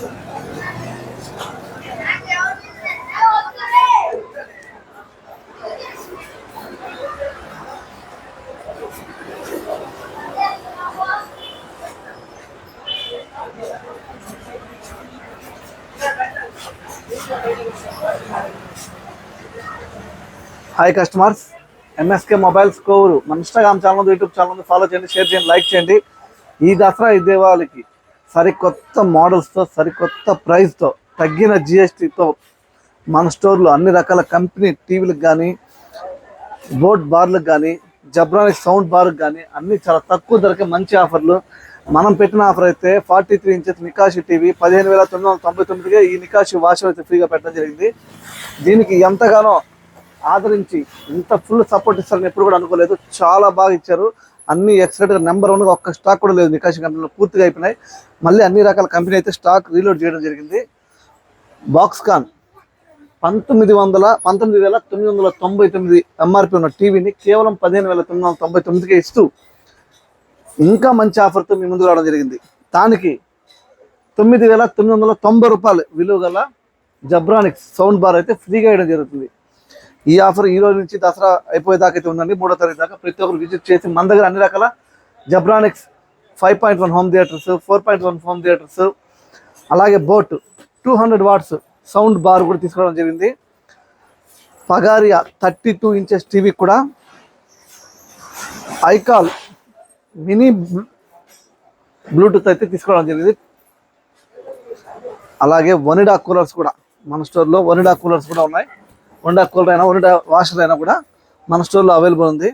Hi customers, MSK mobiles Kovur మన Instagram channel, YouTube channel follow చేయండి, share చేయండి, like చేయండి. ఈ దసరా ఈ దీపావళికి సరికొత్త మోడల్స్తో, సరికొత్త ప్రైస్తో, తగ్గిన జిఎస్టీతో మన స్టోర్లో అన్ని రకాల కంపెనీ టీవీలకు కానీ, బోట్ బార్లకు కానీ, జబ్రానిక్స్ సౌండ్ బార్కి కానీ అన్నీ చాలా తక్కువ ధరకే మంచి ఆఫర్లు. మనం పెట్టిన ఆఫర్ అయితే 43 ఇంచెస్ నికాషి టీవీ 15,999కే ఈ నికాషి వాష్ అయితే ఫ్రీగా పెట్టడం జరిగింది. దీనికి ఎంతగానో ఆదరించి ఇంత ఫుల్ సపోర్ట్ ఇస్తారని ఎప్పుడు కూడా అనుకోలేదు. చాలా బాగా ఇచ్చారు. అన్ని ఎక్సలెంట్గా నెంబర్ 1గా ఒక్క స్టాక్ కూడా లేదు. నికాషి కంపెనీలో పూర్తిగా అయిపోయినాయి. మళ్ళీ అన్ని రకాల కంపెనీ అయితే స్టాక్ రీలోడ్ చేయడం జరిగింది. బాక్స్కాన్ 19,999 ఎంఆర్పి ఉన్న టీవీని కేవలం 15,999కే ఇస్తూ ఇంకా మంచి ఆఫర్తో మీ ముందుకు రావడం జరిగింది. దానికి 9,990 రూపాయలు విలువ గల జబ్రానిక్స్ సౌండ్ బార్ అయితే ఫ్రీగా ఇవ్వడం జరుగుతుంది. ఈ ఆఫర్ ఈ రోజు నుంచి దసరా అయిపోయేదాకా అయితే ఉందండి. 3వ తారీఖు దాకా ప్రతి ఒక్కరు విజిట్ చేసి మన దగ్గర అన్ని రకాల జబ్రానిక్స్ 5.1 హోమ్ థియేటర్స్, 4.1 హోమ్ థియేటర్స్, అలాగే బోట్ 200 వాట్స్ సౌండ్ బార్ కూడా తీసుకోవడం జరిగింది. పగారియా 32 ఇంచెస్ టీవీ కూడా, ఐకాల్ మినీ బ్లూటూత్ అయితే తీసుకోవడం జరిగింది. అలాగే వనిడా కూలర్స్ కూడా మన స్టోర్లో వనిడా కూలర్స్ కూడా ఉన్నాయి. వనిడా కూలర్ అయినా వనిడా వాషర్ అయినా కూడా మన స్టోర్లో అవైలబుల్ ఉంది.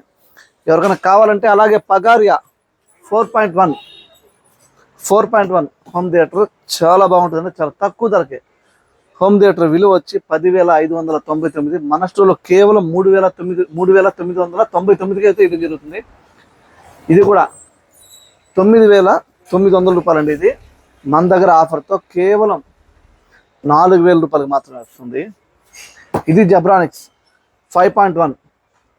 ఎవరికైనా కావాలంటే అలాగే పగారియా 4.1 హోమ్ థియేటర్ చాలా బాగుంటుందండి. చాలా తక్కువ ధరకే హోమ్ థియేటర్ విలువ వచ్చి 10,599. మన స్టోర్లో కేవలం 3,999కి అయితే ఇది జరుగుతుంది. ఇది కూడా 9,900 రూపాయలు అండి. ఇది మన దగ్గర ఆఫర్తో కేవలం 4,000 రూపాయలకి మాత్రమే వస్తుంది. ఇది జబ్రానిక్స్ 5.1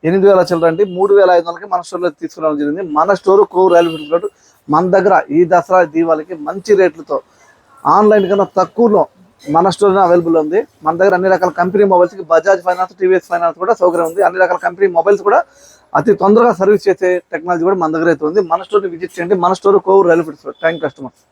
8,000 చిల్లరండి. 3,500కి మన స్టోర్లో తీసుకురావడం జరిగింది. మన స్టోర్ కోవూరు రైల్వే రోడ్. మన దగ్గర ఈ దసరా దీపావళికి మంచి రేట్లతో ఆన్లైన్ కన్నా తక్కువలో మన స్టోర్లో అవైలబుల్ ఉంది. మన దగ్గర అన్ని రకాల కంపెనీ మొబైల్స్కి బజాజ్ ఫైనాన్స్, టీవీఎస్ ఫైనాన్స్ కూడా సౌకర్యం ఉంది. అన్ని రకాల కంపెనీ మొబైల్స్ కూడా అతి తొందరగా సర్వీస్ చేసే టెక్నాలజీ కూడా మన దగ్గర అయితే ఉంది. మన స్టోర్ని విజిట్ చేయండి. మన store Kovur railway road. Thank customers.